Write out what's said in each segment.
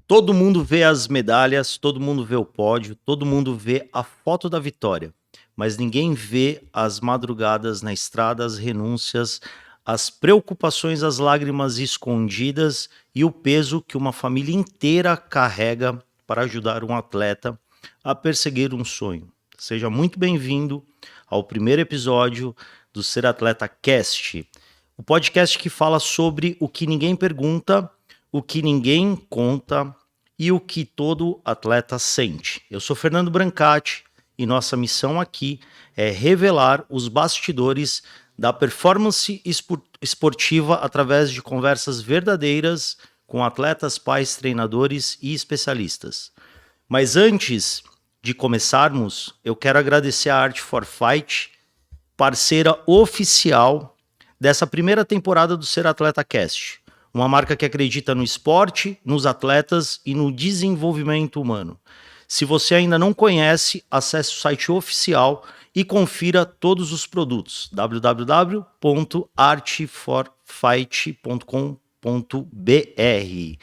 Todo mundo vê as medalhas, todo mundo vê o pódio, todo mundo vê a foto da vitória, mas ninguém vê as madrugadas na estrada, as renúncias, as preocupações, as lágrimas escondidas e o peso que uma família inteira carrega para ajudar um atleta a perseguir um sonho. Seja muito bem-vindo ao primeiro episódio do Ser Atleta Cast, o podcast que fala sobre o que ninguém pergunta, o que ninguém conta e o que todo atleta sente. Eu sou Fernando Brancati e nossa missão aqui é revelar os bastidores da performance esportiva através de conversas verdadeiras com atletas, pais, treinadores e especialistas. Mas antes de começarmos, eu quero agradecer a Art for Fight, parceira oficial dessa primeira temporada do Ser Atleta Cast. Uma marca que acredita no esporte, nos atletas e no desenvolvimento humano. Se você ainda não conhece, acesse o site oficial e confira todos os produtos. www.artforfight.com.br.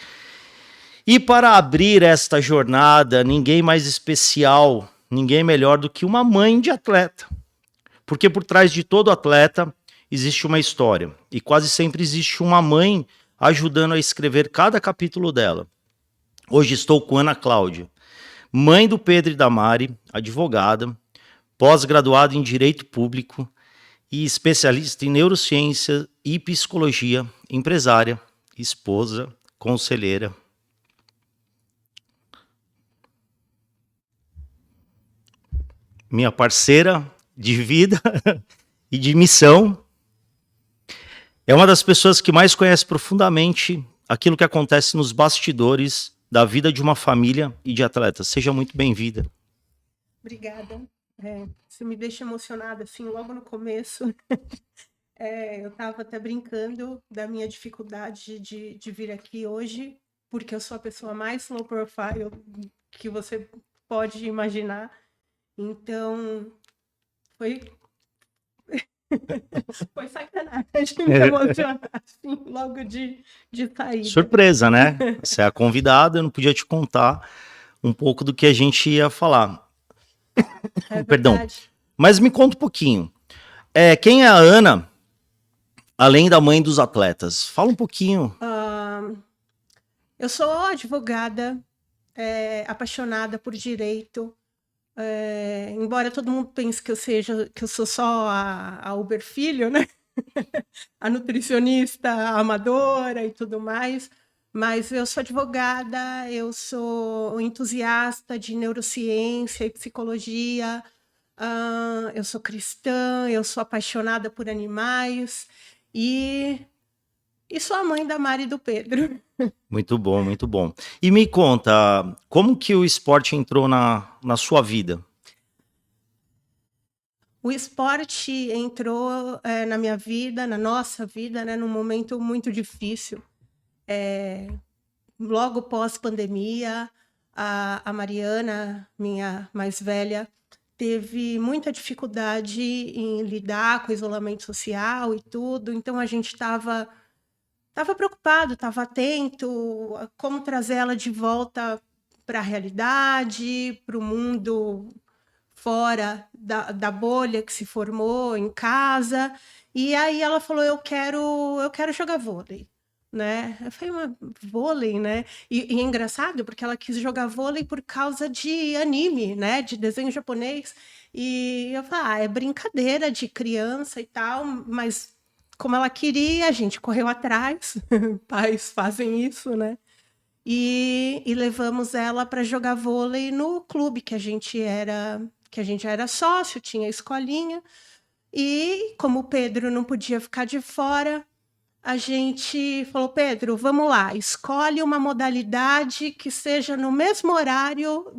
E para abrir esta jornada, ninguém mais especial, ninguém melhor do que uma mãe de atleta. Porque por trás de todo atleta existe uma história. E quase sempre existe uma mãe ajudando a escrever cada capítulo dela. Hoje estou com Ana Cláudia, mãe do Pedro e da Mari, advogada, pós-graduada em Direito Público e especialista em neurociência e psicologia, empresária, esposa, conselheira. Minha parceira de vida e de missão. É uma das pessoas que mais conhece profundamente aquilo que acontece nos bastidores da vida de uma família e de atletas. Seja muito bem-vinda. Obrigada. Você me deixa emocionada, assim, logo no começo. Eu estava até brincando da minha dificuldade de vir aqui hoje, porque eu sou a pessoa mais low profile que você pode imaginar. Então, foi foi sacanagem me emocionar, assim, logo de saída. Surpresa, né? Você é a convidada, eu não podia te contar um pouco do que a gente ia falar. Perdão. Mas me conta um pouquinho. Quem é a Ana, além da mãe dos atletas? Fala um pouquinho. Eu sou advogada, apaixonada por direito. Embora todo mundo pense que eu sou só a Uber Filho, né? A nutricionista amadora e tudo mais, mas eu sou advogada, eu sou entusiasta de neurociência e psicologia, eu sou cristã, eu sou apaixonada por animais e sou a mãe da Mari e do Pedro. Muito bom, muito bom. E me conta, como que o esporte entrou na sua vida? O esporte entrou na minha vida, na nossa vida, né, num momento muito difícil. Logo pós-pandemia, a Mariana, minha mais velha, teve muita dificuldade em lidar com o isolamento social e tudo, então a gente estava preocupado, estava atento a como trazer ela de volta para a realidade, para o mundo fora da bolha que se formou em casa. E aí ela falou, eu quero jogar vôlei, né? Eu falei, mas vôlei, né? E é engraçado, porque ela quis jogar vôlei por causa de anime, né? De desenho japonês. E eu falei, é brincadeira de criança e tal, mas como ela queria, a gente correu atrás, pais fazem isso, né? E levamos ela para jogar vôlei no clube que a gente era sócio, tinha escolinha. E como o Pedro não podia ficar de fora, a gente falou, Pedro, vamos lá, escolhe uma modalidade que seja no mesmo horário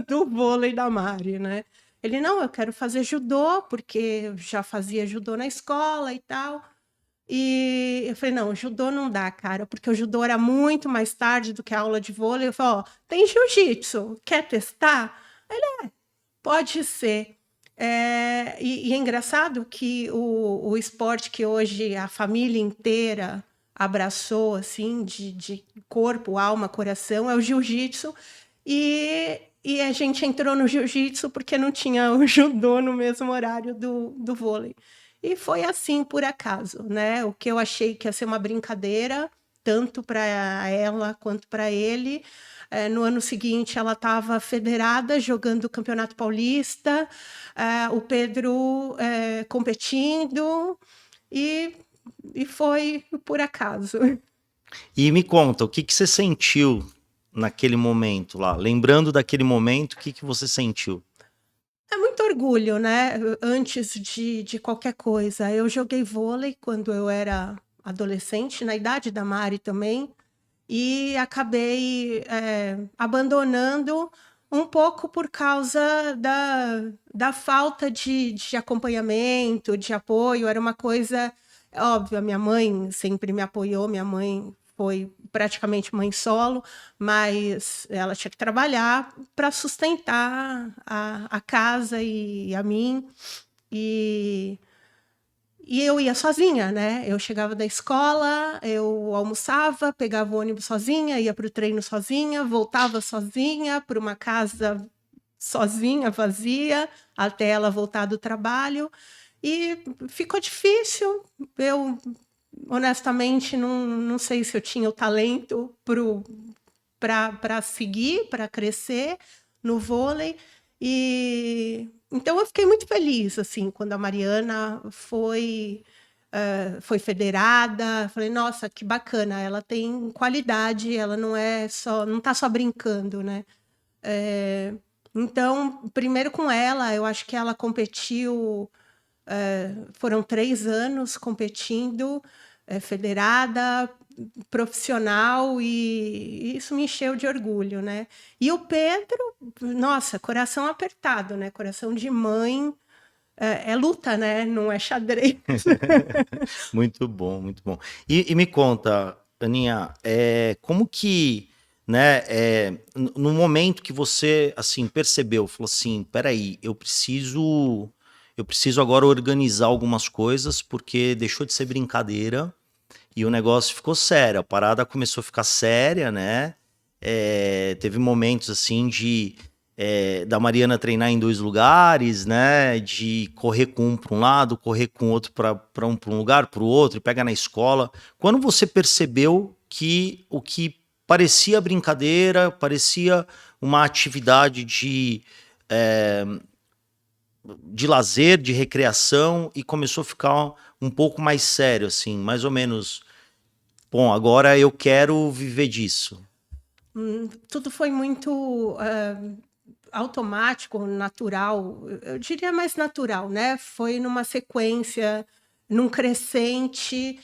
do vôlei da Mari, né? Ele, não, eu quero fazer judô, porque eu já fazia judô na escola e tal. E eu falei, não, judô não dá, cara, porque o judô era muito mais tarde do que a aula de vôlei. Eu falei, ó, tem jiu-jitsu, quer testar? Ele, pode ser. E é engraçado que o esporte que hoje a família inteira abraçou, assim, de corpo, alma, coração, é o jiu-jitsu. E a gente entrou no jiu-jitsu porque não tinha o judô no mesmo horário do vôlei. E foi assim, por acaso, né? O que eu achei que ia ser uma brincadeira, tanto para ela quanto para ele. No ano seguinte, ela estava federada, jogando o Campeonato Paulista, o Pedro competindo, e, e foi por acaso. E me conta, o que que você sentiu naquele momento lá? Lembrando daquele momento, o que que você sentiu? É muito orgulho, né, antes de qualquer coisa. Eu joguei vôlei quando eu era adolescente, na idade da Mari também, e acabei, abandonando um pouco por causa da falta de acompanhamento, de apoio. Era uma coisa óbvio, a minha mãe sempre me apoiou, minha mãe foi praticamente mãe solo, mas ela tinha que trabalhar para sustentar a casa e a mim, e eu ia sozinha, né, eu chegava da escola, eu almoçava, pegava o ônibus sozinha, ia para o treino sozinha, voltava sozinha para uma casa sozinha, vazia, até ela voltar do trabalho, e ficou difícil. Eu, honestamente, não sei se eu tinha o talento para seguir, para crescer no vôlei. E então eu fiquei muito feliz, assim, quando a Mariana foi federada. Falei, nossa, que bacana, ela tem qualidade, ela não está só brincando, né? Então, primeiro com ela, eu acho que ela competiu, foram 3 anos competindo, federada, profissional, e isso me encheu de orgulho, né. E o Pedro, nossa, coração apertado, né, coração de mãe, é luta, né, não é xadrez. Muito bom, muito bom. E me conta, Aninha, como que, né, no momento que você, assim, percebeu, falou assim, peraí, eu preciso agora organizar algumas coisas, porque deixou de ser brincadeira e o negócio ficou sério, a parada começou a ficar séria, né? Teve momentos assim da Mariana treinar em 2 lugares, né? De correr com um para um lado, correr com o outro para um lugar, para o outro, e pega na escola. Quando você percebeu que o que parecia brincadeira, parecia uma atividade de lazer, de recreação, e começou a ficar um pouco mais sério, assim, mais ou menos. Bom, agora eu quero viver disso. Tudo foi muito, automático, natural, eu diria mais natural, né, foi numa sequência, num crescente.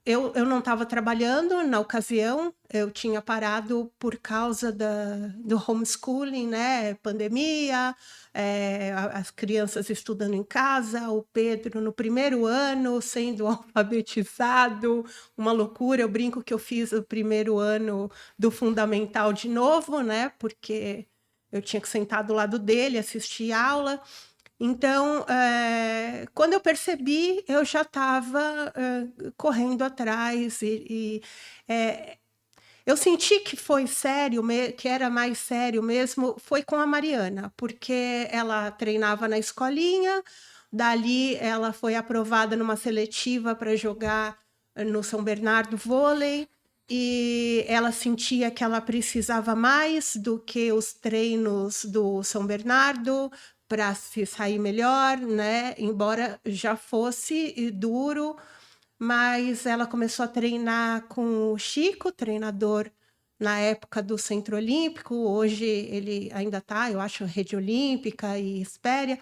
Eu não estava trabalhando na ocasião, eu tinha parado por causa do homeschooling, né, pandemia, as crianças estudando em casa, o Pedro no primeiro ano sendo alfabetizado, uma loucura. Eu brinco que eu fiz o primeiro ano do fundamental de novo, né, porque eu tinha que sentar do lado dele, assistir aula. Então, quando eu percebi, eu já estava correndo atrás, eu senti que foi sério, que era mais sério mesmo, foi com a Mariana, porque ela treinava na escolinha, dali ela foi aprovada numa seletiva para jogar no São Bernardo vôlei, e ela sentia que ela precisava mais do que os treinos do São Bernardo para se sair melhor, né? Embora já fosse duro, mas ela começou a treinar com o Chico, treinador na época do Centro Olímpico. Hoje ele ainda está, eu acho, Rede Olímpica e Espéria.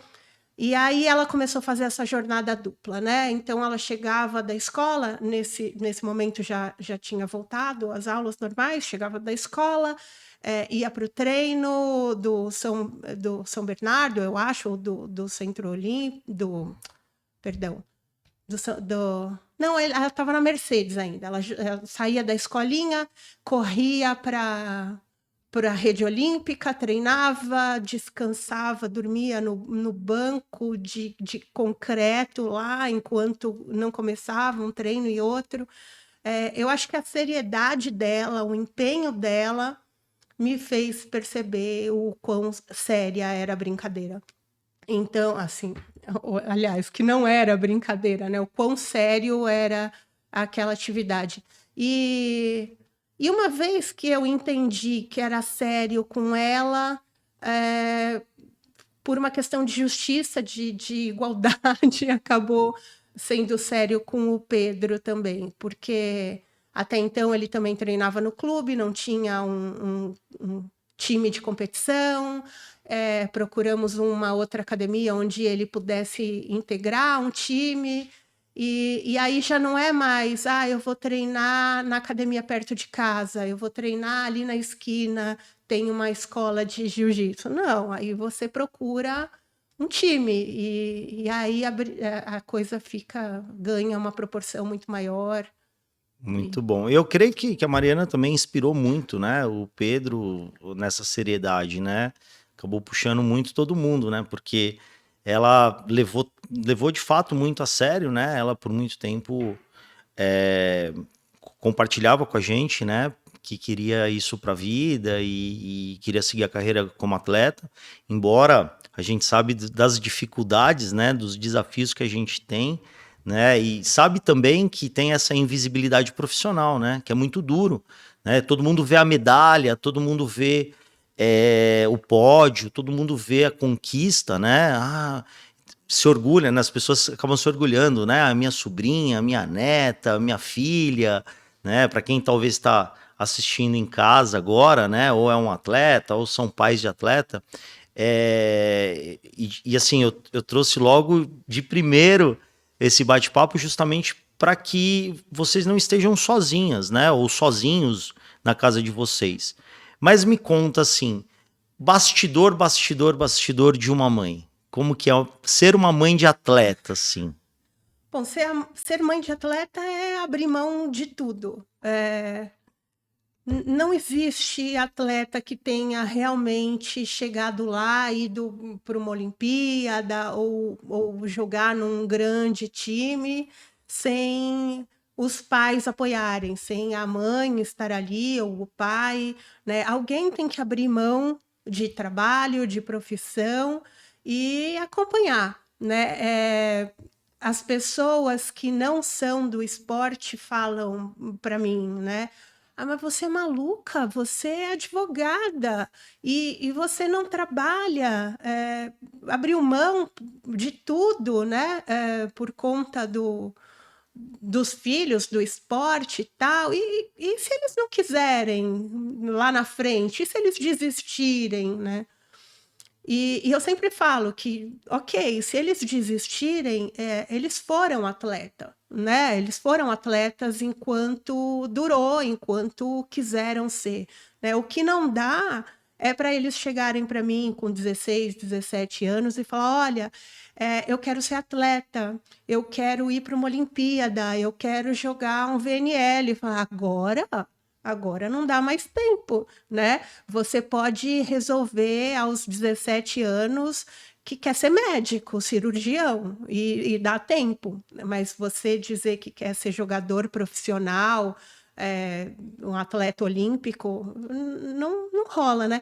E aí ela começou a fazer essa jornada dupla, né? Então ela chegava da escola, nesse momento já tinha voltado às aulas normais, chegava da escola, ia para o treino do São Bernardo, eu acho, ou do Centro Olímpico, perdão, não, ela estava na Mercedes ainda. Ela saía da escolinha, corria para a rede olímpica, treinava, descansava, dormia no banco de concreto lá, enquanto não começava um treino e outro. Eu acho que a seriedade dela, o empenho dela, me fez perceber o quão séria era a brincadeira. Então, assim, aliás, que não era brincadeira, né? O quão sério era aquela atividade. E uma vez que eu entendi que era sério com ela, por uma questão de justiça, de igualdade, acabou sendo sério com o Pedro também, porque até então ele também treinava no clube, não tinha um time de competição, procuramos uma outra academia onde ele pudesse integrar um time, e aí já não é mais, eu vou treinar na academia perto de casa, eu vou treinar ali na esquina, tem uma escola de jiu-jitsu. Não, aí você procura um time, e aí a coisa ganha uma proporção muito maior. Muito bom. Eu creio que a Mariana também inspirou muito, né? O Pedro nessa seriedade, né? Acabou puxando muito todo mundo, né? Porque ela levou de fato muito a sério, né? Ela por muito tempo compartilhava com a gente, né? Que queria isso para a vida e queria seguir a carreira como atleta. Embora a gente sabe das dificuldades, né? Dos desafios que a gente tem, né? E sabe também que tem essa invisibilidade profissional, né? Que é muito duro, né? Todo mundo vê a medalha, todo mundo vê o pódio, todo mundo vê a conquista, né? Se orgulha, né? As pessoas acabam se orgulhando, né? A minha sobrinha, a minha neta, a minha filha, né? Para quem talvez está assistindo em casa agora, né? Ou é um atleta, ou são pais de atleta. E assim, eu trouxe logo de primeiro esse bate-papo justamente para que vocês não estejam sozinhas, né? Ou sozinhos na casa de vocês. Mas me conta assim, bastidor de uma mãe. Como que é ser uma mãe de atleta, assim? Bom, ser mãe de atleta é abrir mão de tudo. Não existe atleta que tenha realmente chegado lá, ido para uma Olimpíada ou jogar num grande time sem os pais apoiarem, sem a mãe estar ali ou o pai, né? Alguém tem que abrir mão de trabalho, de profissão e acompanhar, né? As pessoas que não são do esporte falam para mim, né? Mas você é maluca, você é advogada e você não trabalha, abriu mão de tudo, né? Por conta dos filhos, do esporte e tal. E se eles não quiserem lá na frente? E se eles desistirem, né? E eu sempre falo que, ok, se eles desistirem, eles foram atleta, né? Eles foram atletas enquanto durou, enquanto quiseram ser, né? O que não dá é para eles chegarem para mim com 16, 17 anos e falar, olha, eu quero ser atleta, eu quero ir para uma Olimpíada, eu quero jogar um VNL. Falar, agora não dá mais tempo, né? Você pode resolver aos 17 anos que quer ser médico, cirurgião, e dá tempo. Mas você dizer que quer ser jogador profissional, um atleta olímpico, não rola, né?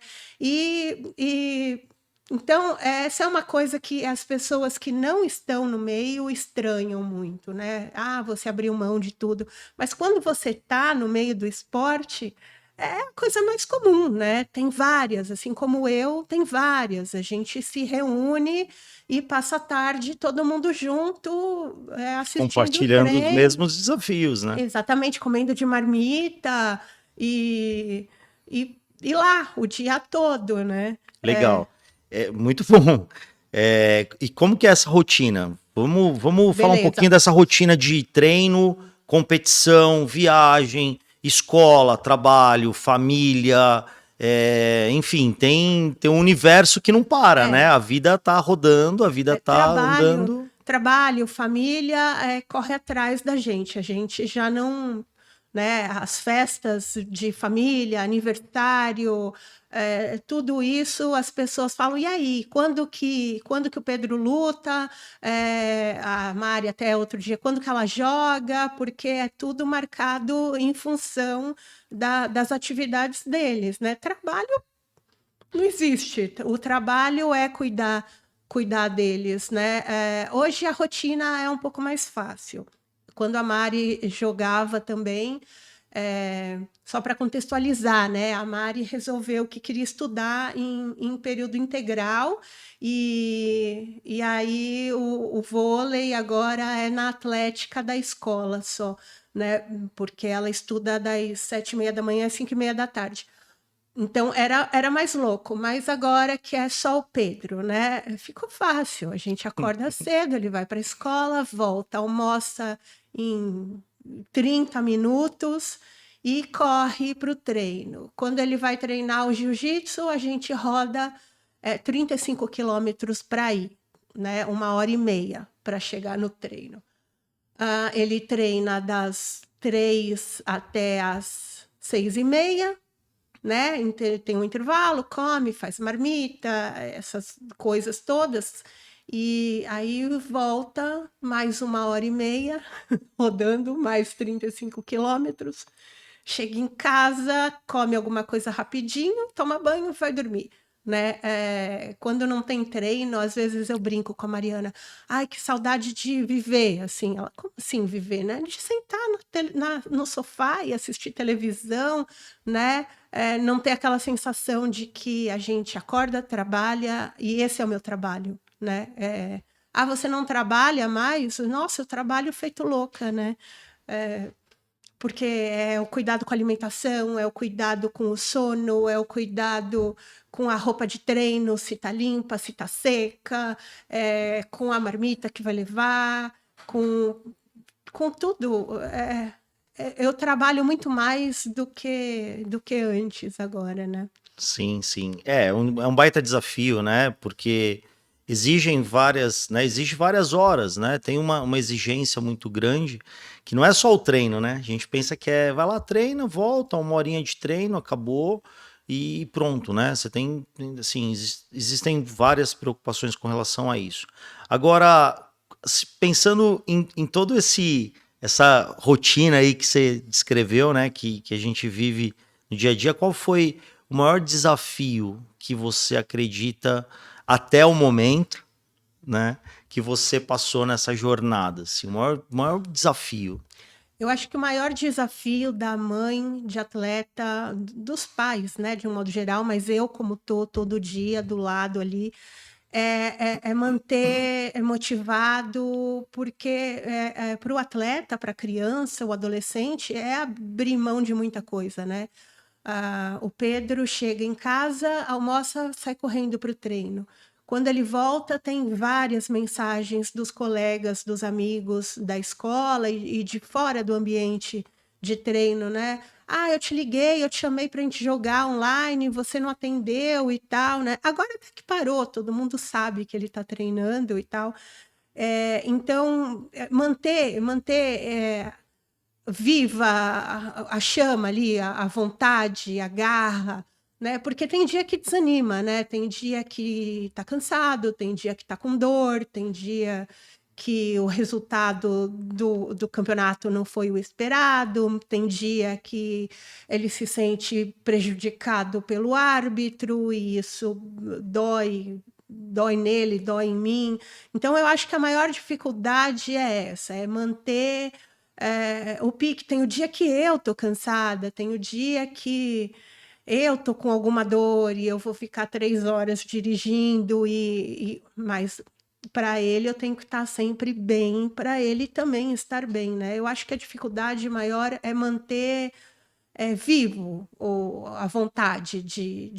Então, essa é uma coisa que as pessoas que não estão no meio estranham muito, né? Você abriu mão de tudo. Mas quando você está no meio do esporte, é a coisa mais comum, né? Tem várias, assim como eu, tem várias. A gente se reúne e passa a tarde todo mundo junto, assistindo o Compartilhando os treino. mesmos desafios, né? Exatamente, comendo de marmita e lá o dia todo, né? Legal. É muito bom. E como que é essa rotina? Vamos falar um Beleza. pouquinho dessa rotina de treino, competição, viagem, escola, trabalho, família, enfim, tem um universo que não para, né? A vida tá rodando, a vida tá andando. Trabalho, família, corre atrás da gente. A gente já não né? As festas de família, aniversário, tudo isso, as pessoas falam, e aí, quando que o Pedro luta? A Mari até outro dia, quando que ela joga? Porque é tudo marcado em função das atividades deles, né? Trabalho não existe. O trabalho é cuidar deles, né? Hoje a rotina é um pouco mais fácil. Quando a Mari jogava também, só para contextualizar, né? A Mari resolveu que queria estudar em período integral e aí o vôlei agora é na atlética da escola só, né? Porque ela estuda das 7h30 da manhã às 5h30 da tarde. Então era mais louco, mas agora que é só o Pedro, né? Ficou fácil. A gente acorda cedo, ele vai para a escola, volta, almoça em 30 minutos e corre para o treino. Quando ele vai treinar o jiu-jitsu, a gente roda 35 quilômetros para ir, né? 1h30 para chegar no treino. Ele treina das 3 até as 6h30, né? Tem um intervalo, come, faz marmita, essas coisas todas. E aí volta mais 1h30, rodando mais 35 quilômetros. Chega em casa, come alguma coisa rapidinho, toma banho, vai dormir. Né? Quando não tem treino, às vezes eu brinco com a Mariana. Ai, que saudade de viver, assim. Ela, como assim viver, né? De sentar no sofá e assistir televisão, né? Não ter aquela sensação de que a gente acorda, trabalha e esse é o meu trabalho, né? Você não trabalha mais? Nossa, eu trabalho feito louca, né? Porque é o cuidado com a alimentação, é o cuidado com o sono, é o cuidado com a roupa de treino, se tá limpa, se tá seca, com a marmita que vai levar, com tudo. Eu trabalho muito mais do que antes agora, né? Sim, sim. É um baita desafio, né? Porque exige várias horas, né? Tem uma exigência muito grande, que não é só o treino, né? A gente pensa que vai lá, treina, volta, 1 horinha de treino, acabou e pronto, né? Você assim, existem várias preocupações com relação a isso. Agora, pensando em todo essa rotina aí que você descreveu, né? Que a gente vive no dia a dia, qual foi o maior desafio que você acredita até o momento, né, que você passou nessa jornada? Assim, o maior desafio. Eu acho que o maior desafio da mãe de atleta, dos pais, né, de um modo geral, mas eu, como tô todo dia do lado ali, é manter motivado, porque para o atleta, para a criança, o adolescente, é abrir mão de muita coisa, né? O Pedro chega em casa, almoça, sai correndo para o treino. Quando ele volta, tem várias mensagens dos colegas, dos amigos da escola e de fora do ambiente de treino, né? Eu te liguei, eu te chamei para a gente jogar online, você não atendeu e tal, né? Agora até que parou, todo mundo sabe que ele está treinando e tal. Então, manter viva a chama ali, a vontade, a garra, né? Porque tem dia que desanima, né? Tem dia que tá cansado, tem dia que tá com dor, tem dia que o resultado do campeonato não foi o esperado, tem dia que ele se sente prejudicado pelo árbitro e isso dói nele, dói em mim. Então, eu acho que a maior dificuldade é essa, é manter o pique. Tem o dia que eu tô cansada, tem o dia que eu tô com alguma dor e eu vou ficar 3 horas dirigindo, mas para ele eu tenho que estar sempre bem, para ele também estar bem, né? Eu acho que a dificuldade maior é manter vivo a vontade de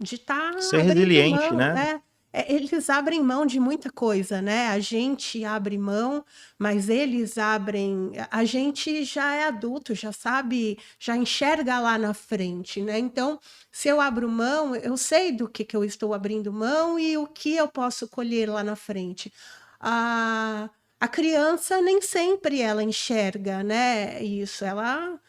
estar Ser abrindo resiliente, mão, né? eles abrem mão de muita coisa, né? A gente abre mão, mas eles abrem. A gente já é adulto, já sabe, já enxerga lá na frente, né? Então, se eu abro mão, eu sei do que eu estou abrindo mão e o que eu posso colher lá na frente. A, a criança nem sempre ela enxerga, né? Isso, ela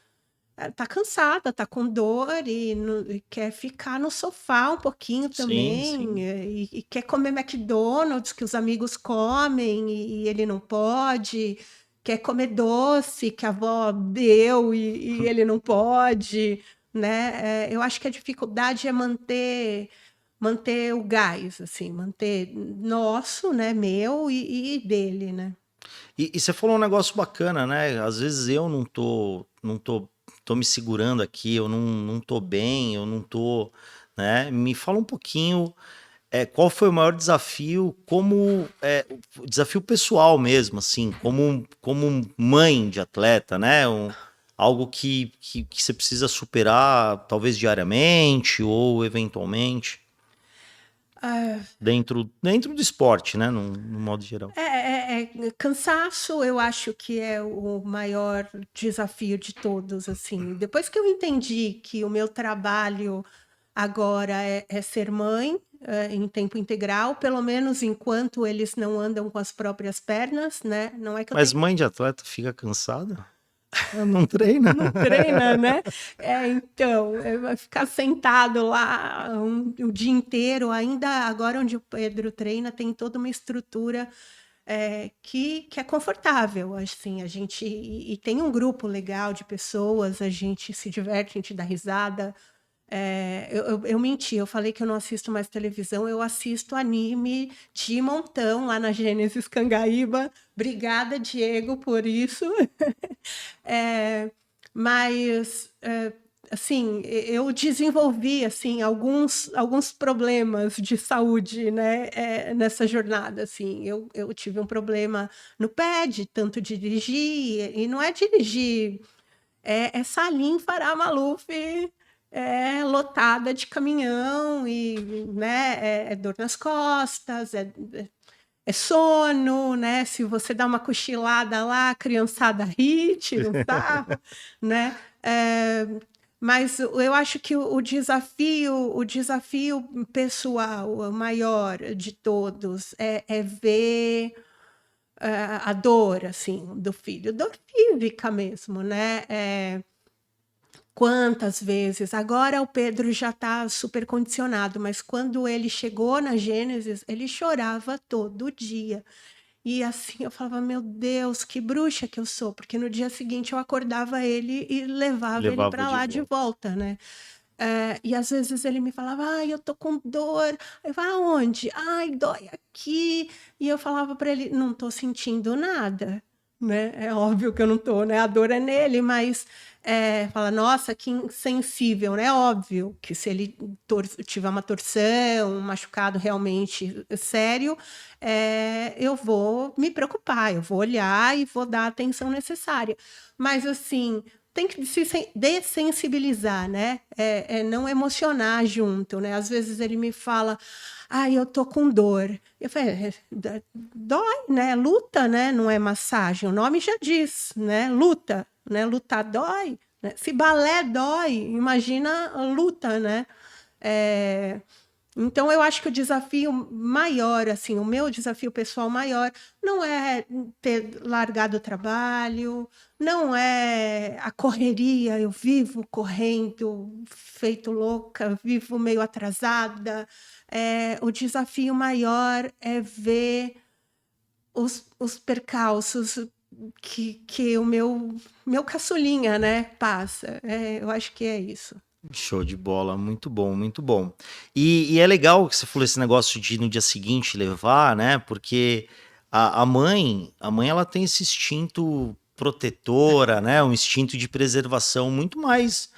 tá cansada, tá com dor e quer ficar no sofá um pouquinho Sim, também, sim. e quer comer McDonald's que os amigos comem e ele não pode, quer comer doce que a avó deu e ele não pode, né? Eu acho que a dificuldade é manter o gás, assim, manter nosso, né, meu e dele, né? E você falou um negócio bacana, né? Às vezes eu tô me segurando aqui, eu não tô bem, eu não tô, né? Me fala um pouquinho, qual foi o maior desafio, o desafio pessoal mesmo, assim, como mãe de atleta, né? Algo que você precisa superar, talvez diariamente ou eventualmente, Ah, dentro do esporte, né? No modo geral. cansaço, eu acho que é o maior desafio de todos, assim. Depois que eu entendi que o meu trabalho agora é ser mãe, em tempo integral, pelo menos enquanto eles não andam com as próprias pernas, né? Não é que eu Mas tenho mãe de atleta fica cansada? Não treina? não treina, né? Então, vai ficar sentado lá o dia inteiro. Ainda agora onde o Pedro treina, tem toda uma estrutura que é confortável, assim, a gente e tem um grupo legal de pessoas, a gente se diverte, a gente dá risada. Eu menti, eu falei que eu não assisto mais televisão, eu assisto anime de montão lá na Gênesis Cangaíba. Obrigada, Diego, por isso. É, mas, assim, eu desenvolvi, assim, alguns problemas de saúde, né, nessa jornada, assim. Eu tive um problema no pé, de tanto dirigir, e não é dirigir, é Salim Farah Maluf, lotada de caminhão e, né, é dor nas costas, é sono, né? Se você dá uma cochilada lá, a criançada ri, tira um sarro, né? Mas eu acho que o desafio pessoal, o maior de todos, é ver a dor, assim, do filho, dor física mesmo, né? Quantas vezes? Agora o Pedro já está super condicionado, mas quando ele chegou na Gênesis, ele chorava todo dia. E assim eu falava, meu Deus, que bruxa que eu sou, porque no dia seguinte eu acordava ele e levava ele Levava para de lá de volta. volta, né? E às vezes ele me falava, ai, eu tô com dor. Eu falava, aonde? Ai, dói aqui. E eu falava para ele, não tô sentindo nada, né? É óbvio que eu não tô, né? A dor é nele, mas fala, nossa, que insensível, né? Óbvio que se ele tiver uma torção, um machucado realmente sério, eu vou me preocupar, eu vou olhar e vou dar a atenção necessária. Mas assim, tem que se dessensibilizar, né? Não emocionar junto, né? Às vezes ele me fala, ai, eu tô com dor. Eu falei, dói, né? Luta, né? Não é massagem. O nome já diz, né? Luta, né? Lutar dói. Né? Se balé dói, imagina a luta, né? Então, eu acho que o desafio maior, assim, o meu desafio pessoal maior, não é ter largado o trabalho, não é a correria, eu vivo correndo, feito louca, vivo meio atrasada. O desafio maior é ver os percalços que o meu caçulinha, né, passa. Eu acho que é isso. Show de bola, muito bom, muito bom. E é legal que você falou esse negócio de no dia seguinte levar, né? Porque a mãe ela tem esse instinto protetora, né? Um instinto de preservação muito mais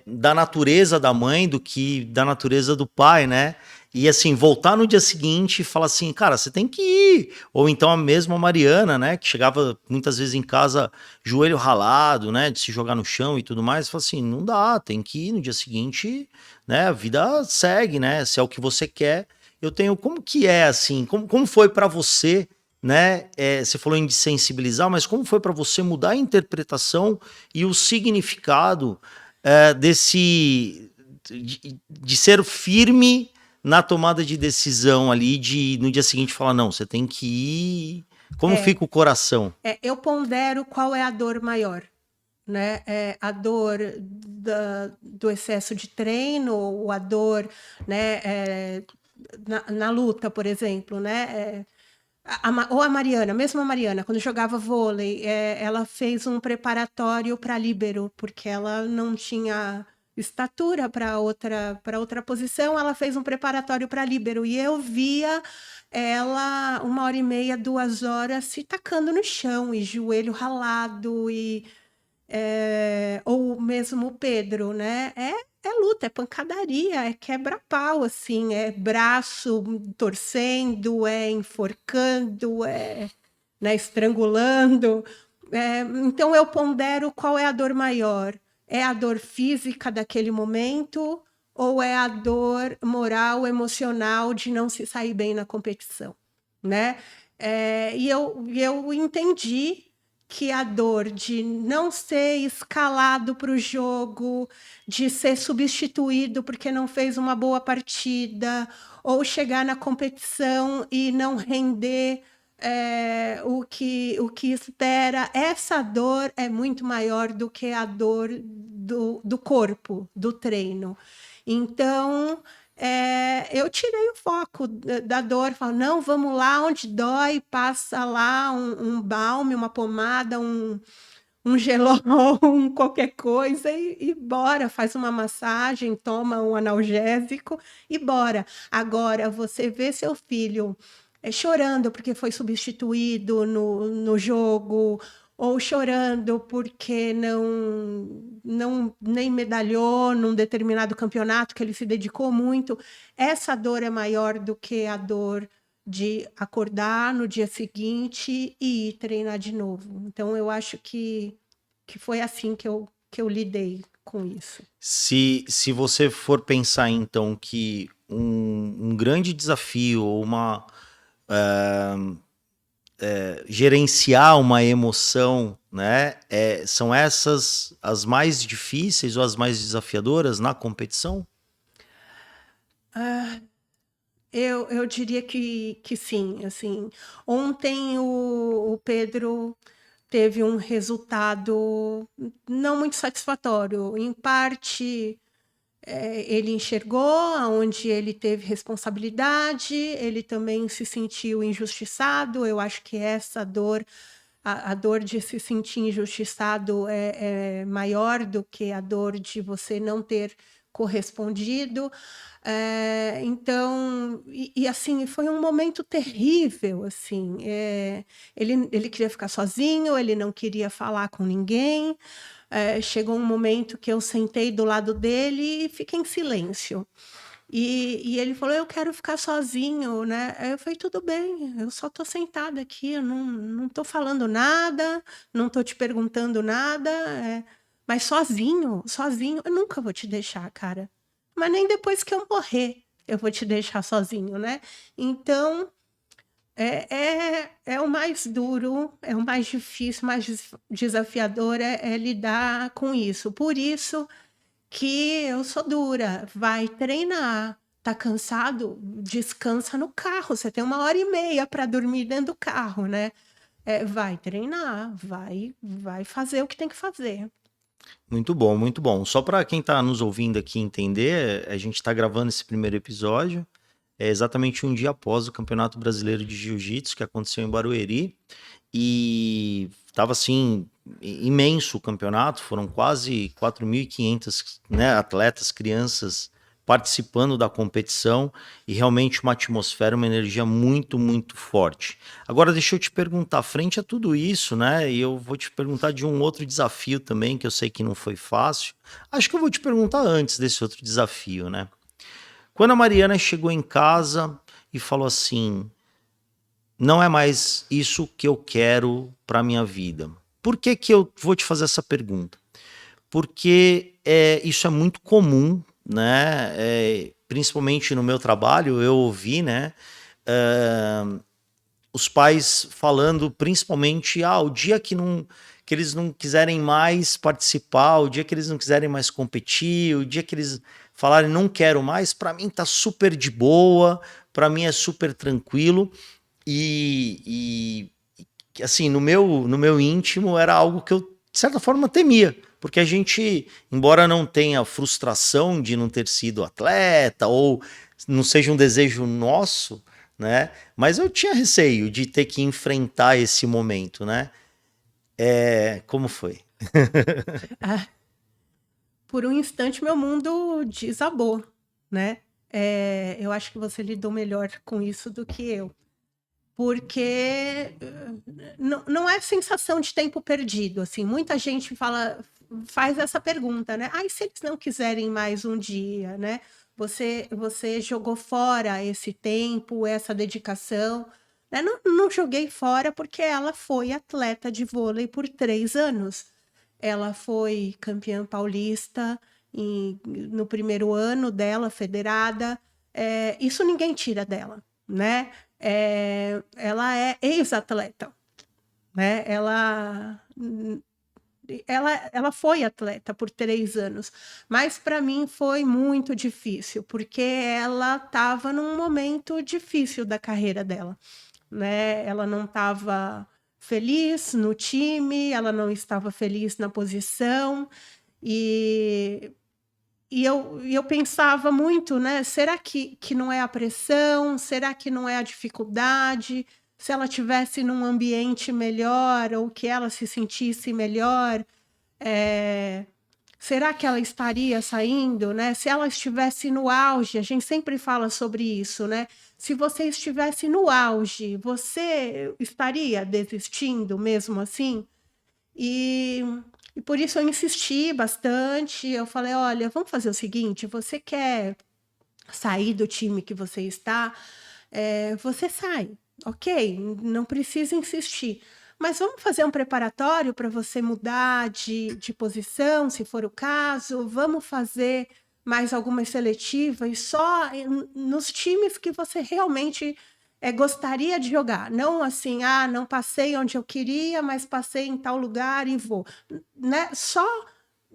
da natureza da mãe do que da natureza do pai, né? E assim, voltar no dia seguinte e falar assim, cara, você tem que ir. Ou então a mesma Mariana, né? Que chegava muitas vezes em casa joelho ralado, né, de se jogar no chão e tudo mais, fala assim, não dá, tem que ir no dia seguinte, né, a vida segue, né, se é o que você quer. Eu tenho, como que é assim, como foi para você, né, você falou em sensibilizar, mas como foi para você mudar a interpretação e o significado de ser firme na tomada de decisão ali, de no dia seguinte falar, não, você tem que ir, como É, fica o coração? eu pondero qual é a dor maior, né? A dor do excesso de treino, ou a dor, né, na luta, por exemplo, né? Ou a Mariana, mesmo a Mariana, quando jogava vôlei, ela fez um preparatório para líbero, porque ela não tinha estatura para outra posição, ela fez um preparatório para líbero, e eu via ela 1h30, 2 horas se tacando no chão, e joelho ralado, ou mesmo o Pedro, né? É luta, é pancadaria, é quebra-pau, assim, é braço torcendo, é enforcando, né, estrangulando. Então eu pondero qual é a dor maior. É a dor física daquele momento ou é a dor moral, emocional de não se sair bem na competição, né? E eu entendi que a dor de não ser escalado para o jogo, de ser substituído porque não fez uma boa partida, ou chegar na competição e não render o que espera, essa dor é muito maior do que a dor do corpo, do treino. Então, eu tirei o foco da dor, falo, não, vamos lá onde dói, passa lá um balme, uma pomada, um gelol, qualquer coisa, e bora, faz uma massagem, toma um analgésico e bora. Agora, você vê seu filho chorando porque foi substituído no jogo, ou chorando porque não nem medalhou num determinado campeonato que ele se dedicou muito, essa dor é maior do que a dor de acordar no dia seguinte e ir treinar de novo. Então, eu acho que foi assim que eu lidei com isso. Se você for pensar, então, que um grande desafio, ou gerenciar uma emoção, né, são essas as mais difíceis ou as mais desafiadoras na competição? Eu diria que sim, assim. Ontem o Pedro teve um resultado não muito satisfatório. Em parte, ele enxergou aonde ele teve responsabilidade, ele também se sentiu injustiçado. Eu acho que essa dor, a dor de se sentir injustiçado é maior do que a dor de você não ter correspondido. Então, assim, foi um momento terrível, assim. Ele queria ficar sozinho, ele não queria falar com ninguém. Chegou um momento que eu sentei do lado dele e fiquei em silêncio. E ele falou: eu quero ficar sozinho, né? Aí eu falei: tudo bem, eu só estou sentada aqui, eu não estou falando nada, não estou te perguntando nada, mas sozinho, sozinho, eu nunca vou te deixar, cara. Mas nem depois que eu morrer eu vou te deixar sozinho, né? Então, é o mais duro, é o mais difícil, mais desafiador é lidar com isso. Por isso que eu sou dura, vai treinar, tá cansado, descansa no carro, você tem 1h30 para dormir dentro do carro, né? Vai treinar, vai fazer o que tem que fazer. Muito bom, muito bom. Só para quem está nos ouvindo aqui entender, a gente está gravando esse primeiro episódio, exatamente um dia após o Campeonato Brasileiro de Jiu-Jitsu, que aconteceu em Barueri, e estava assim, imenso o campeonato, foram quase 4.500, né, atletas, crianças participando da competição, e realmente uma atmosfera, uma energia muito, muito forte. Agora deixa eu te perguntar, frente a tudo isso, né, e eu vou te perguntar de um outro desafio também, que eu sei que não foi fácil. Acho que eu vou te perguntar antes desse outro desafio, né? Quando a Mariana chegou em casa e falou assim: não é mais isso que eu quero para minha vida. Por que que eu vou te fazer essa pergunta? Porque isso é muito comum, né? Principalmente no meu trabalho, eu ouvi, né? Os pais falando principalmente, o dia que eles não quiserem mais participar, o dia que eles não quiserem mais competir, o dia que eles falarem não quero mais, para mim tá super de boa, para mim é super tranquilo. E assim, no meu íntimo era algo que eu certa forma, temia. Porque a gente, embora não tenha frustração de não ter sido atleta, ou não seja um desejo nosso, né? Mas eu tinha receio de ter que enfrentar esse momento, né? Como foi? Ah, por um instante, meu mundo desabou, né? Eu acho que você lidou melhor com isso do que eu. Porque não é sensação de tempo perdido, assim, muita gente faz essa pergunta, né? Ah, e se eles não quiserem mais um dia, né? Você jogou fora esse tempo, essa dedicação, né? Não joguei fora porque ela foi atleta de vôlei por 3 anos. Ela foi campeã paulista no primeiro ano dela, federada. Isso ninguém tira dela, né? Ela é ex-atleta, né? Ela foi atleta por 3 anos, mas para mim foi muito difícil, porque ela estava num momento difícil da carreira dela, né? Ela não estava feliz no time, ela não estava feliz na posição, e eu pensava muito, né? Será que não é a pressão? Será que não é a dificuldade? Se ela tivesse num ambiente melhor ou que ela se sentisse melhor, é, será que ela estaria saindo, né? Se ela estivesse no auge, a gente sempre fala sobre isso, né? Se você estivesse no auge, você estaria desistindo mesmo assim? E, e por isso eu insisti bastante. Eu falei: olha, vamos fazer o seguinte: você quer sair do time que você está, você sai, ok? Não precisa insistir. Mas vamos fazer um preparatório para você mudar de posição, se for o caso. Vamos fazer mais algumas seletivas só nos times que você realmente gostaria de jogar. Não assim, não passei onde eu queria, mas passei em tal lugar e vou. Né? Só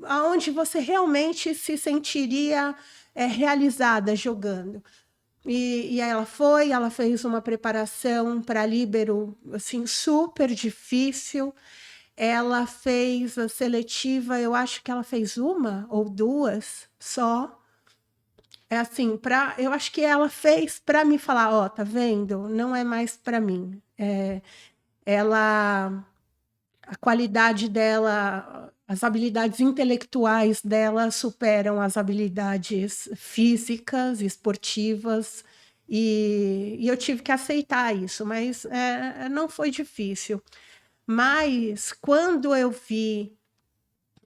aonde você realmente se sentiria realizada jogando. E aí ela fez uma preparação para líbero, assim, super difícil. Ela fez a seletiva, eu acho que ela fez uma ou duas só. Assim, eu acho que ela fez para me falar, ó, tá vendo? Não é mais para mim. Ela, a qualidade dela, as habilidades intelectuais dela superam as habilidades físicas, esportivas, e eu tive que aceitar isso, mas não foi difícil. Mas quando eu vi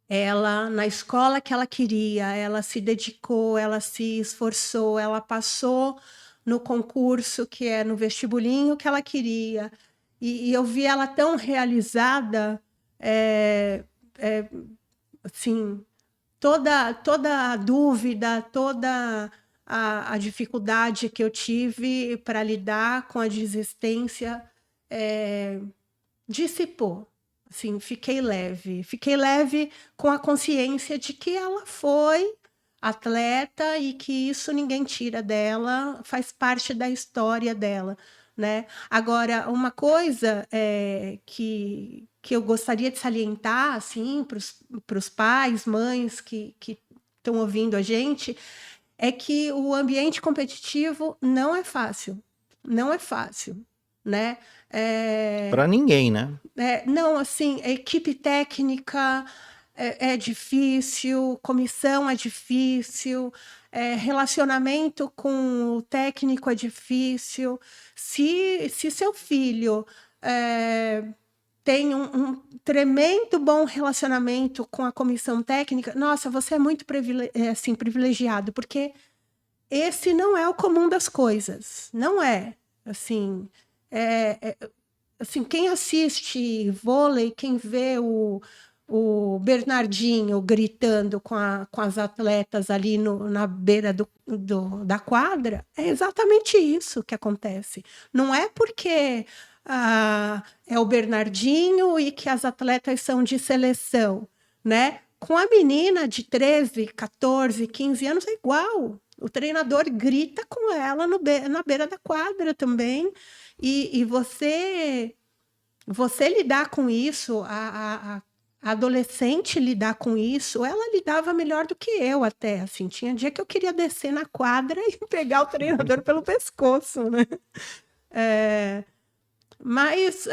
ela na escola que ela queria, ela se dedicou, ela se esforçou, ela passou no concurso, que é no vestibulinho que ela queria, e eu vi ela tão realizada, assim, toda a dúvida, toda a dificuldade que eu tive para lidar com a desistência, dissipou. Assim, fiquei leve com a consciência de que ela foi atleta e que isso ninguém tira dela, faz parte da história dela, né? Agora, uma coisa que eu gostaria de salientar, assim, para os pais, mães que estão ouvindo a gente, é que o ambiente competitivo não é fácil, não é fácil, né? Para ninguém, né? Não, assim, a equipe técnica é difícil, comissão é difícil, relacionamento com o técnico é difícil. Se seu filho tem um tremendo bom relacionamento com a comissão técnica, nossa, você é muito assim, privilegiado, porque esse não é o comum das coisas, não é. Assim, quem assiste vôlei, quem vê o Bernardinho gritando com as atletas ali na beira da quadra, é exatamente isso que acontece. Não é porque é o Bernardinho e que as atletas são de seleção, né? Com a menina de 13, 14, 15 anos é igual. O treinador grita com ela na beira da quadra também. E você lidar com isso, a adolescente lidar com isso, ela lidava melhor do que eu até, assim, tinha dia que eu queria descer na quadra e pegar o treinador pelo pescoço, né. Mas,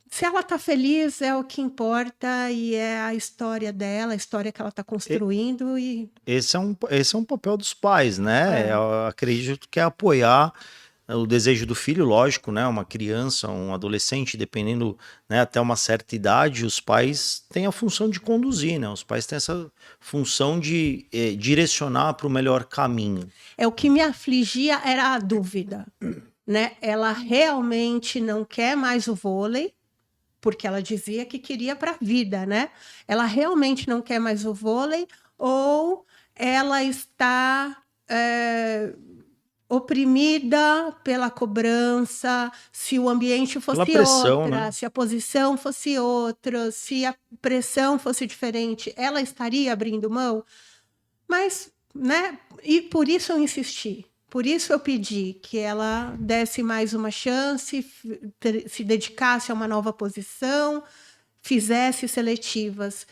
se ela tá feliz é o que importa e é a história dela, a história que ela tá E construindo e esse é um papel dos pais, né, é. eu acredito que é apoiar o desejo do filho, lógico, né, uma criança, um adolescente, dependendo, né, até uma certa idade, os pais têm a função de conduzir, né, os pais têm essa função de, direcionar para o melhor caminho. É, o que me afligia era a dúvida, né, ela realmente não quer mais o vôlei, porque ela dizia que queria para a vida, né. Ela realmente não quer mais o vôlei ou ela está, oprimida pela cobrança, se o ambiente Pela fosse pressão, né. outra, se a posição fosse outra, se a pressão fosse diferente, ela estaria abrindo mão? Mas, né, e por isso eu insisti, por isso eu pedi que ela desse mais uma chance, se dedicasse a uma nova posição, fizesse seletivas.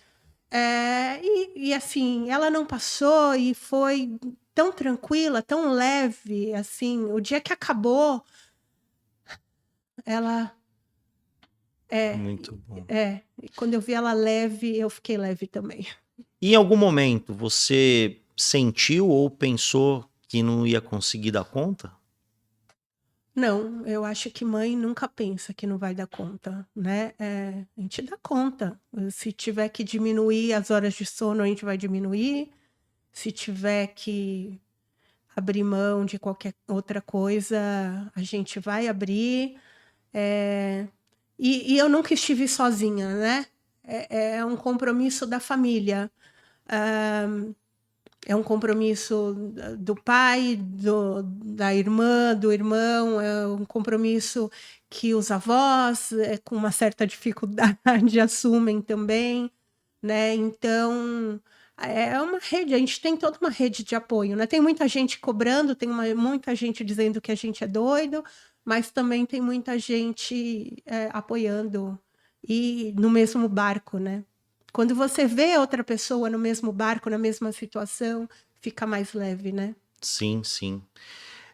Assim, ela não passou e foi tão tranquila, tão leve, assim, o dia que acabou, ela Muito bom. e quando eu vi ela leve, eu fiquei leve também. E em algum momento você sentiu ou pensou que não ia conseguir dar conta? Não, eu acho que mãe nunca pensa que não vai dar conta, né, a gente dá conta. Se tiver que diminuir as horas de sono, a gente vai diminuir, se tiver que abrir mão de qualquer outra coisa, a gente vai abrir, e eu nunca estive sozinha, né, é um compromisso da família. É um compromisso do pai, da irmã, do irmão, é um compromisso que os avós, com uma certa dificuldade, assumem também, né. Então, é uma rede, a gente tem toda uma rede de apoio, né. Tem muita gente cobrando, tem muita gente dizendo que a gente é doido, mas também tem muita gente, apoiando e no mesmo barco, né. Quando você vê outra pessoa no mesmo barco, na mesma situação, fica mais leve, né. Sim, sim.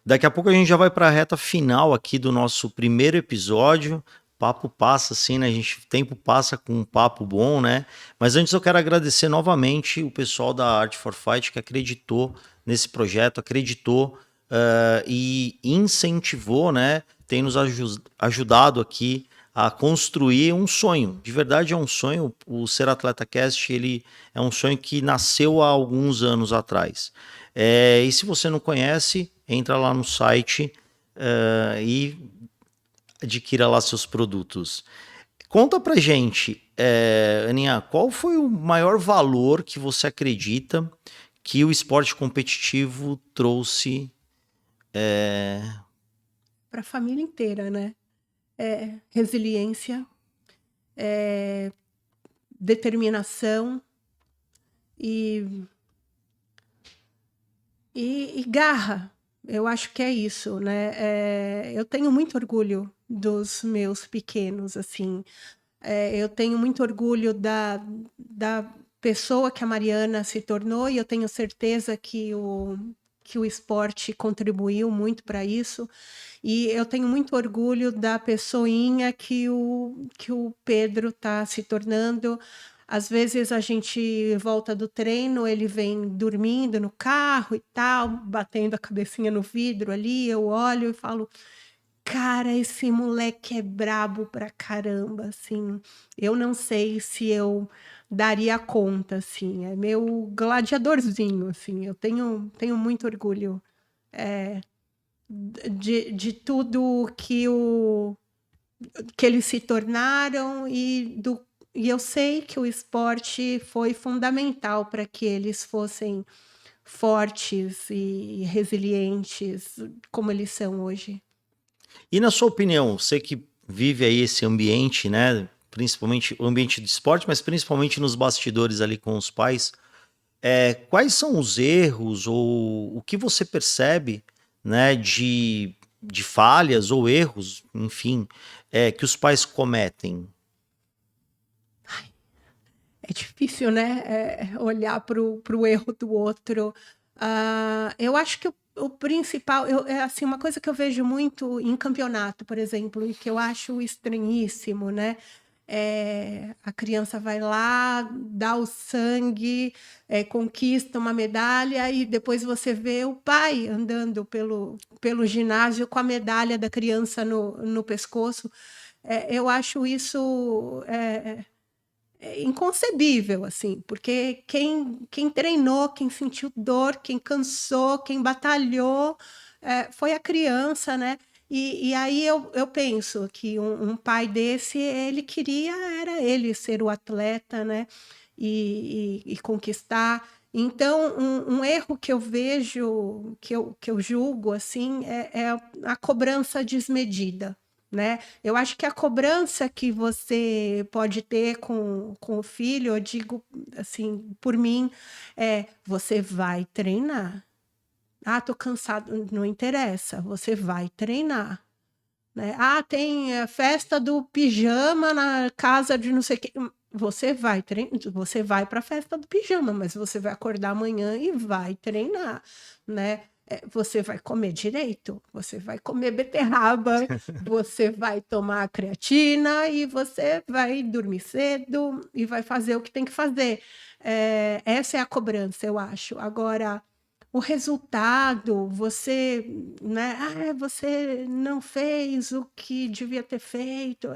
Daqui a pouco a gente já vai para a reta final aqui do nosso primeiro episódio. Papo passa assim, né? O tempo passa com um papo bom, né? Mas antes eu quero agradecer novamente o pessoal da Art for Fight que acreditou nesse projeto, acreditou e incentivou, né? Tem nos ajudado aqui a construir um sonho. De verdade é um sonho. O Ser Atleta Cast, ele é um sonho que nasceu há alguns anos atrás. E se você não conhece, entra lá no site e adquira lá seus produtos. Conta pra gente, Aninha, qual foi o maior valor que você acredita que o esporte competitivo trouxe? Para a família inteira, né. Resiliência, determinação e garra. Eu acho que é isso, né. Eu tenho muito orgulho dos meus pequenos, assim. Eu tenho muito orgulho da pessoa que a Mariana se tornou e eu tenho certeza que o esporte contribuiu muito para isso. E eu tenho muito orgulho da pessoinha que o Pedro está se tornando. Às vezes a gente volta do treino, ele vem dormindo no carro e tal, batendo a cabecinha no vidro ali, eu olho e falo: "Cara, esse moleque é brabo pra caramba", assim. Eu não sei se eu daria conta, assim, é meu gladiadorzinho, assim, eu tenho muito orgulho, de tudo que eles se tornaram e eu sei que o esporte foi fundamental para que eles fossem fortes e resilientes como eles são hoje. E na sua opinião, você que vive aí esse ambiente, né? Principalmente o ambiente do esporte, mas principalmente nos bastidores ali com os pais, quais são os erros ou o que você percebe, né, de falhas ou erros, enfim, que os pais cometem? é difícil, né, olhar para o erro do outro. Eu acho que o principal, é assim, uma coisa que eu vejo muito em campeonato, por exemplo, e que eu acho estranhíssimo, né? A criança vai lá, dá o sangue, conquista uma medalha e depois você vê o pai andando pelo ginásio com a medalha da criança no pescoço. Eu acho isso inconcebível, assim, porque quem treinou, quem sentiu dor, quem cansou, quem batalhou, foi a criança, né? E aí eu penso que um pai desse, ele queria, era ele ser o atleta, né? E conquistar. Então, um erro que eu vejo, que eu julgo, assim, é a cobrança desmedida, né? Eu acho que a cobrança que você pode ter com o filho, eu digo assim, por mim, você vai treinar. Ah, tô cansado, não interessa, você vai treinar, né? Ah, tem festa do pijama na casa de não sei quem. Você vai treinar, você vai para a festa do pijama, mas você vai acordar amanhã e vai treinar, né? Você vai comer direito, você vai comer beterraba, você vai tomar creatina e você vai dormir cedo e vai fazer o que tem que fazer. Essa é a cobrança, eu acho. Agora, o resultado, você, né? Você não fez o que devia ter feito.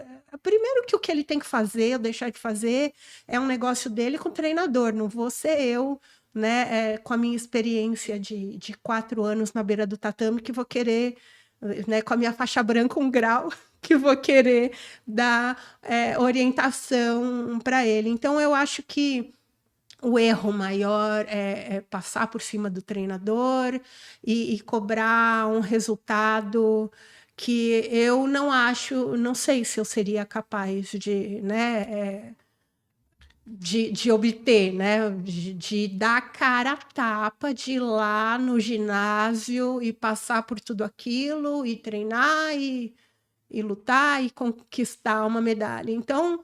Primeiro que o que ele tem que fazer ou deixar de fazer é um negócio dele com o treinador, não vou ser eu, né? Com a minha experiência de 4 anos na beira do tatame, que vou querer, né? Com a minha faixa branca, 1 grau, que vou querer dar orientação para ele. Então, eu acho que o erro maior é passar por cima do treinador e cobrar um resultado que eu não acho, não sei se eu seria capaz de, né, de obter, né, de dar a cara a tapa, de ir lá no ginásio e passar por tudo aquilo, e treinar, e lutar, e conquistar uma medalha. Então,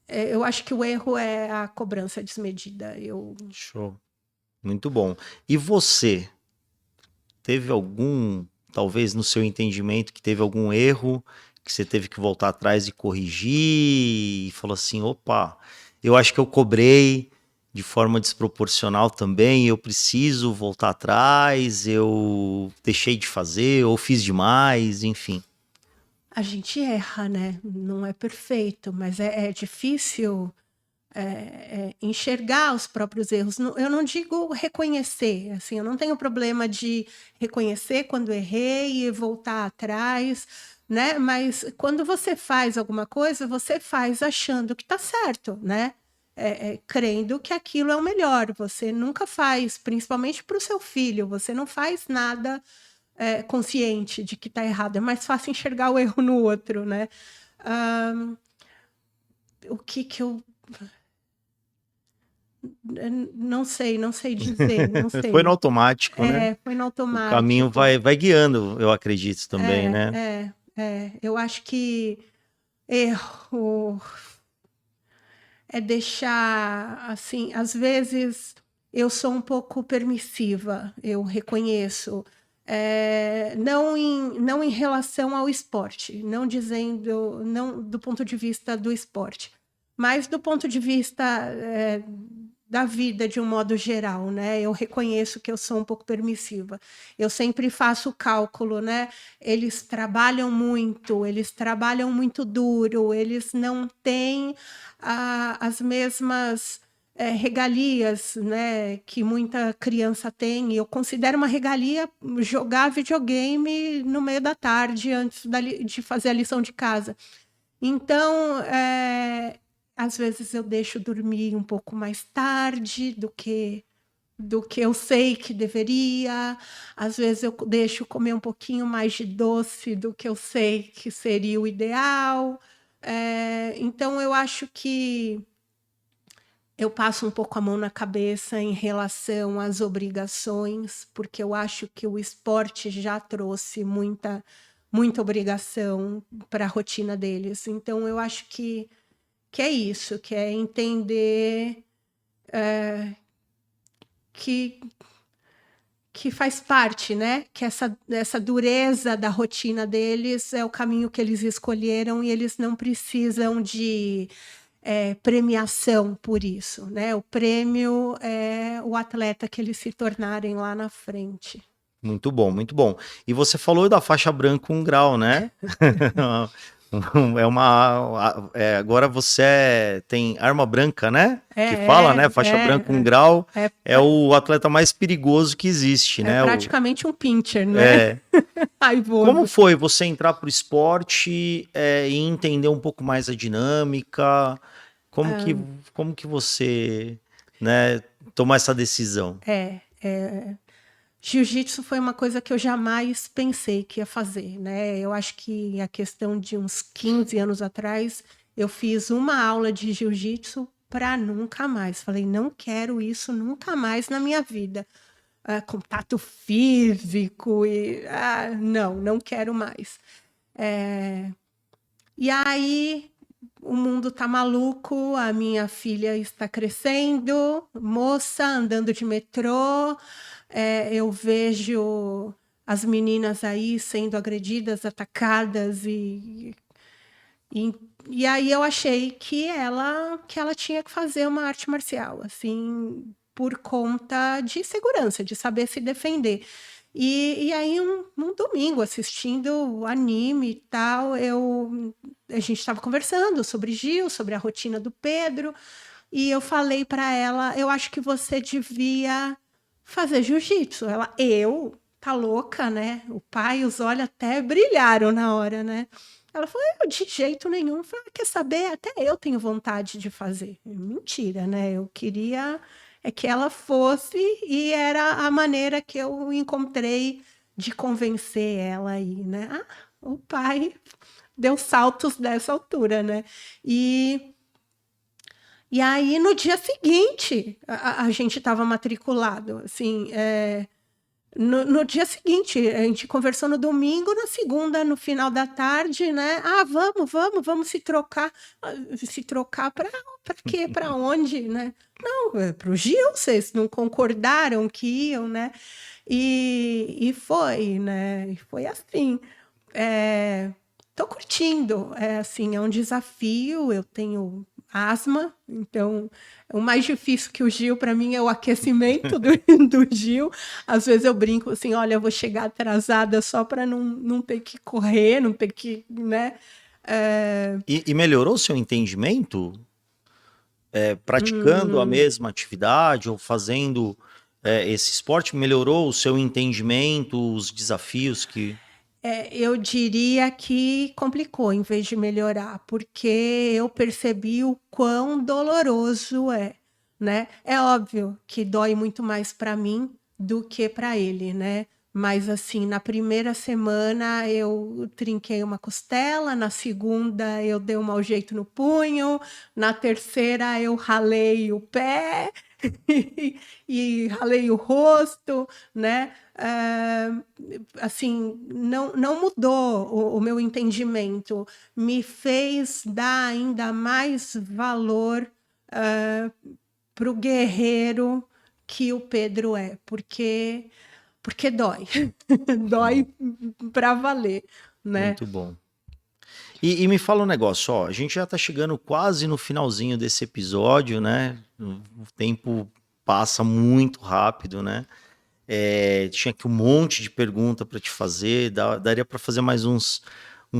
eu acho que o erro é a cobrança desmedida. Show. Muito bom. E você, teve algum, talvez no seu entendimento, que teve algum erro que você teve que voltar atrás e corrigir e falou assim, opa, eu acho que eu cobrei de forma desproporcional também, eu preciso voltar atrás, eu deixei de fazer ou fiz demais, enfim. A gente erra, né? Não é perfeito, mas é difícil enxergar os próprios erros. Eu não digo reconhecer, assim, eu não tenho problema de reconhecer quando errei e voltar atrás, né? Mas quando você faz alguma coisa, você faz achando que está certo, né? Crendo que aquilo é o melhor. Você nunca faz, principalmente para o seu filho, você não faz nada consciente de que está errado. É mais fácil enxergar o erro no outro, né? O que eu não sei, não sei dizer, não Foi no sei. automático, né? Foi no O caminho automático. vai guiando, eu acredito também, É, né? é, Eu acho que erro é deixar, assim, às vezes eu sou um pouco permissiva, eu reconheço. Não em relação ao esporte, não dizendo, não do ponto de vista do esporte, mas do ponto de vista da vida de um modo geral, né? Eu reconheço que eu sou um pouco permissiva. Eu sempre faço o cálculo, né? Eles trabalham muito duro, eles não têm as mesmas regalias, né, que muita criança tem. Eu considero uma regalia jogar videogame no meio da tarde antes de fazer a lição de casa. Então, às vezes eu deixo dormir um pouco mais tarde do que eu sei que deveria, às vezes eu deixo comer um pouquinho mais de doce do que eu sei que seria o ideal. Então, eu acho que eu passo um pouco a mão na cabeça em relação às obrigações, porque eu acho que o esporte já trouxe muita obrigação para a rotina deles. Então, eu acho que que é isso, que é entender que, que faz parte, né? Que essa dureza da rotina deles é o caminho que eles escolheram e eles não precisam de premiação por isso, né? O prêmio é o atleta que eles se tornarem lá na frente. Muito bom, muito bom. E você falou da faixa branca 1 grau, né? Agora você tem arma branca, né? Que fala, né? Faixa branca 1 grau é, é o atleta mais perigoso que existe, né? praticamente um pincher, né? Como foi você entrar pro esporte e entender um pouco mais a dinâmica? Como que você, né, tomou essa decisão? Jiu-jitsu foi uma coisa que eu jamais pensei que ia fazer, né? Eu acho que a questão de uns 15 anos atrás, eu fiz uma aula de jiu-jitsu para nunca mais. Falei, não quero isso nunca mais na minha vida. Contato físico e não quero mais. E aí o mundo tá maluco, a minha filha está crescendo, moça, andando de metrô, eu vejo as meninas aí sendo agredidas, atacadas e aí eu achei que ela tinha que fazer uma arte marcial, assim, por conta de segurança, de saber se defender. E aí, num domingo, assistindo anime e tal, a gente estava conversando sobre Gil, sobre a rotina do Pedro, e eu falei para ela, eu acho que você devia fazer jiu-jitsu. Ela, tá louca, né? O pai, os olhos até brilharam na hora, né? Ela falou, eu de jeito nenhum. Eu falei, quer saber? Até eu tenho vontade de fazer. Mentira, né? Eu queria que ela fosse e era a maneira que eu encontrei de convencer ela aí, né? O pai deu saltos dessa altura, né? E aí, no dia seguinte, a gente estava matriculado, assim, no dia seguinte, a gente conversou no domingo, na segunda, no final da tarde, né? Vamos se trocar. Se trocar para quê? Para onde, né? Não, para o Gil, vocês não concordaram que iam, né? E foi, né? E foi assim. Tô curtindo, assim, é um desafio, eu tenho asma, então o mais difícil que o Gil para mim é o aquecimento do Gil. Às vezes eu brinco assim, olha, eu vou chegar atrasada só para não ter que correr, não ter que, né? E melhorou o seu entendimento? Praticando a mesma atividade ou fazendo esse esporte, melhorou o seu entendimento, os desafios que... Eu diria que complicou em vez de melhorar, porque eu percebi o quão doloroso é, né? É óbvio que dói muito mais para mim do que para ele, né? Mas assim, na primeira semana eu trinquei uma costela, na segunda eu dei um mau jeito no punho, na terceira eu ralei o pé e ralei o rosto, né? Assim, não mudou o meu entendimento, me fez dar ainda mais valor para o guerreiro que o Pedro é, porque dói, dói para valer, né? Muito bom. E me fala um negócio, ó, a gente já tá chegando quase no finalzinho desse episódio, né? O tempo passa muito rápido, né? Tinha aqui um monte de pergunta para te fazer, daria para fazer mais uns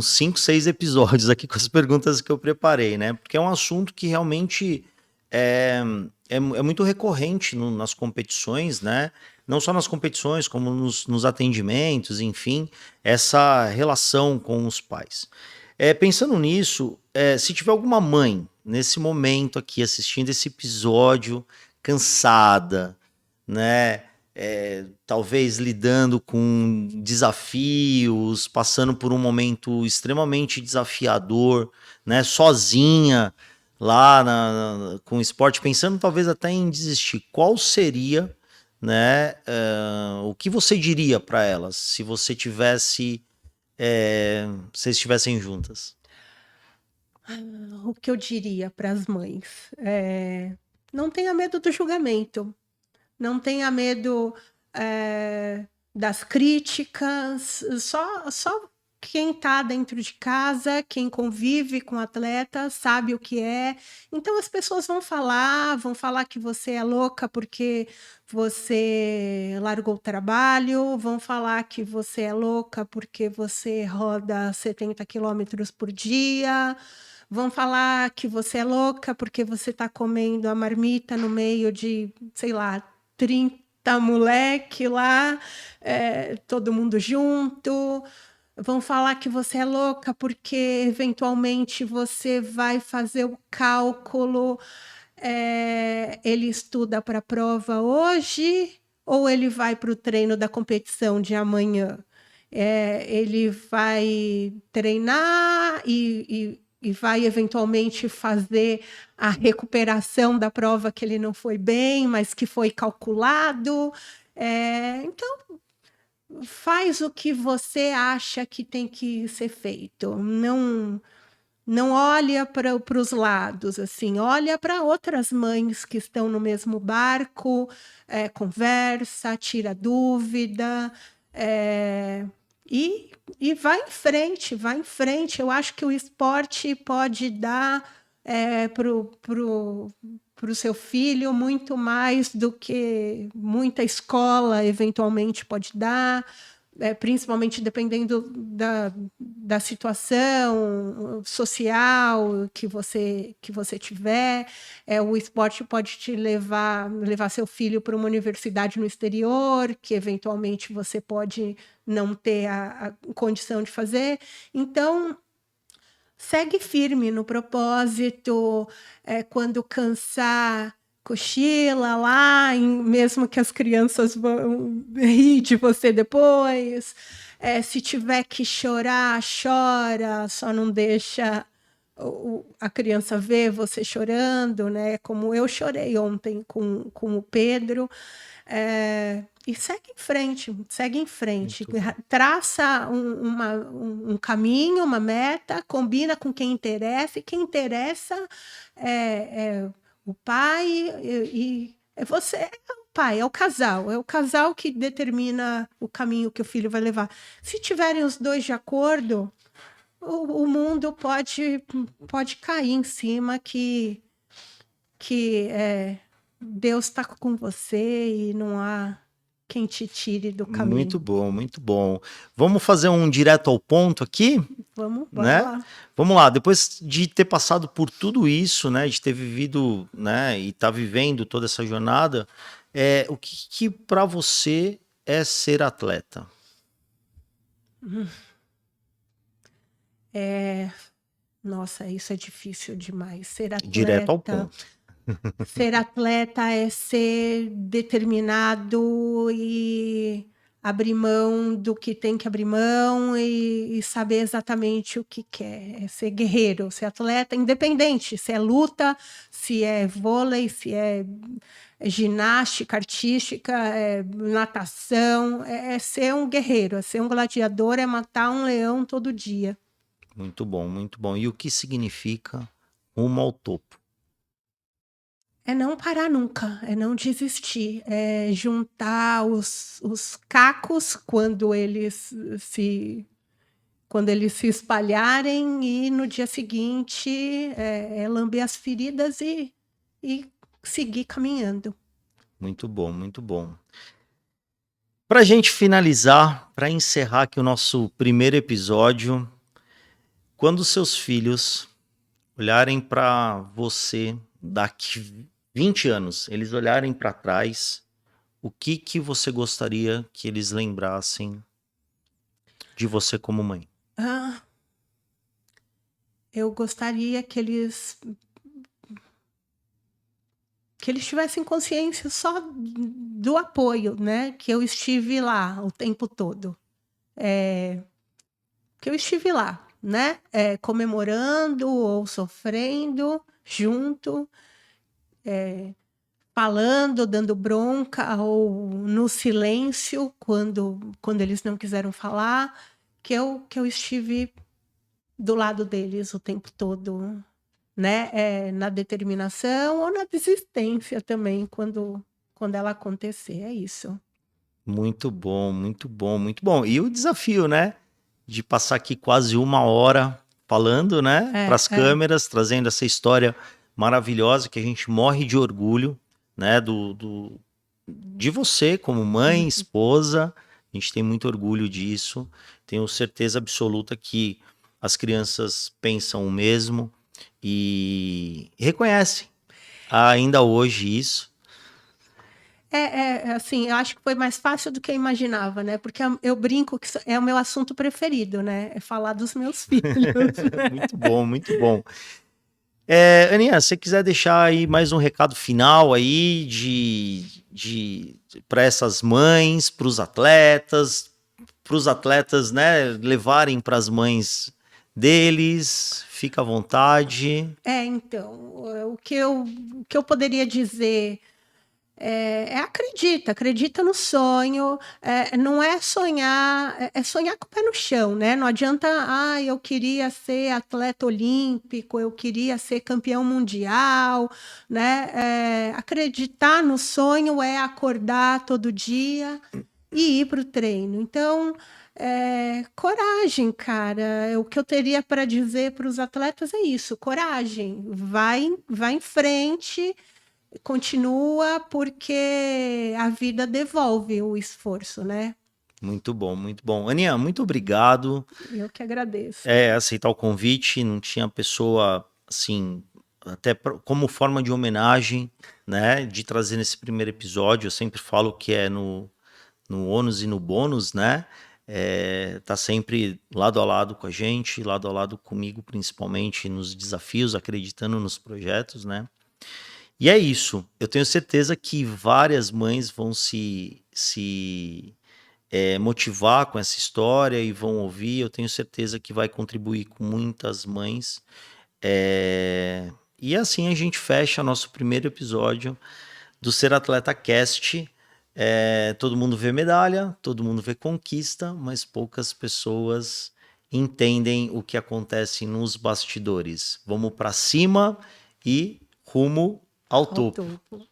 5, 6 episódios aqui com as perguntas que eu preparei, né? Porque é um assunto que realmente é muito recorrente nas competições, né? Não só nas competições, como nos atendimentos, enfim, essa relação com os pais. Pensando nisso, se tiver alguma mãe nesse momento aqui assistindo esse episódio, cansada, né? Talvez lidando com desafios, passando por um momento extremamente desafiador, né? Sozinha lá com o esporte, pensando talvez até em desistir. Qual seria, né? O que você diria para elas se você tivesse, vocês estivessem juntas? O que eu diria para as mães? Não tenha medo do julgamento, não tenha medo, das críticas, só quem está dentro de casa, quem convive com o atleta, sabe o que é. Então as pessoas vão falar que você é louca porque você largou o trabalho, vão falar que você é louca porque você roda 70 quilômetros por dia, vão falar que você é louca porque você está comendo a marmita no meio de, sei lá, 30 moleque lá, todo mundo junto. Vão falar que você é louca porque eventualmente você vai fazer o cálculo, ele estuda para a prova hoje ou ele vai para o treino da competição de amanhã? Ele vai treinar e vai eventualmente fazer a recuperação da prova que ele não foi bem, mas que foi calculado. Então, faz o que você acha que tem que ser feito. Não olha para os lados, assim, olha para outras mães que estão no mesmo barco, conversa, tira dúvida, e vai em frente, vai em frente. Eu acho que o esporte pode dar para o seu filho muito mais do que muita escola eventualmente pode dar, principalmente dependendo da situação social que você tiver. O esporte pode te levar seu filho para uma universidade no exterior, que eventualmente você pode não ter a condição de fazer. Então, segue firme no propósito, quando cansar, cochila lá, mesmo que as crianças vão rir de você depois. Se tiver que chorar, chora, só não deixa a criança ver você chorando, né? Como eu chorei ontem com o Pedro. E segue em frente, Muito bom. traça um caminho, uma meta, combina com quem interessa, e quem interessa é o pai e é você, é o pai, é o casal que determina o caminho que o filho vai levar. Se tiverem os dois de acordo, o mundo pode cair em cima que Deus está com você e não há quem te tire do Muito caminho. bom, muito bom. Vamos fazer um direto ao ponto aqui, Bora né? lá. Vamos lá, depois de ter passado por tudo isso, né, de ter vivido, né, e tá vivendo toda essa jornada, o que para você é ser atleta? Nossa, isso é difícil demais. Direto ao ponto. Ser atleta é ser determinado e abrir mão do que tem que abrir mão e saber exatamente o que quer. É ser guerreiro, ser atleta, independente se é luta, se é vôlei, se é ginástica artística, natação. É ser um guerreiro, é ser um gladiador, é matar um leão todo dia. Muito bom, muito bom. E o que significa rumo ao topo? É não parar nunca, é não desistir, é juntar os cacos quando eles se espalharem e no dia seguinte, lamber as feridas e seguir caminhando. Muito bom, muito bom. Para a gente finalizar, para encerrar aqui o nosso primeiro episódio, quando seus filhos olharem para você daqui 20 anos, eles olharem para trás, o que você gostaria que eles lembrassem de você como mãe? Ah, eu gostaria que eles tivessem consciência só do apoio, né, que eu estive lá o tempo todo. Que eu estive lá, né, comemorando ou sofrendo junto, falando, dando bronca ou no silêncio quando eles não quiseram falar, que eu estive do lado deles o tempo todo, né? Na determinação ou na desistência também, quando ela acontecer. É isso. Muito bom, muito bom, muito bom. E o desafio, né? De passar aqui quase 1 hora falando, né? Para É, as é. câmeras, trazendo essa história maravilhosa que a gente morre de orgulho, né? De você como mãe, Uhum. esposa. A gente tem muito orgulho disso. Tenho certeza absoluta que as crianças pensam o mesmo e reconhecem ainda hoje isso. Assim, eu acho que foi mais fácil do que eu imaginava, né? Porque eu brinco que isso é o meu assunto preferido, né? É falar dos meus filhos. Muito bom, muito bom. Aninha, se você quiser deixar aí mais um recado final aí para essas mães, para os atletas, né, levarem para as mães deles, fica à vontade. Então, o que eu poderia dizer acredita no sonho, não é sonhar, é sonhar com o pé no chão, né? Não adianta, eu queria ser atleta olímpico, eu queria ser campeão mundial, né? Acreditar no sonho é acordar todo dia e ir para o treino. Então, coragem, cara. O que eu teria para dizer para os atletas é isso: coragem, vai em frente. Continua, porque a vida devolve o esforço, né? Muito bom, muito bom. Aninha, muito obrigado. Eu que agradeço. Aceitar o convite, não tinha pessoa assim, até como forma de homenagem, né, de trazer nesse primeiro episódio. Eu sempre falo que é no ônus e no bônus, né? Tá sempre lado a lado com a gente, lado a lado comigo, principalmente nos desafios, acreditando nos projetos, né? E é isso. Eu tenho certeza que várias mães vão se motivar com essa história e vão ouvir. Eu tenho certeza que vai contribuir com muitas mães. E assim a gente fecha nosso primeiro episódio do Ser Atleta Cast. Todo mundo vê medalha, todo mundo vê conquista, mas poucas pessoas entendem o que acontece nos bastidores. Vamos para cima e rumo ao Ao topo. topo.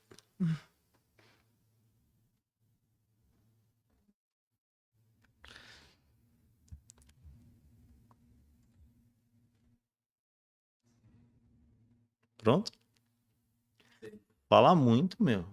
Pronto? Fala muito, meu.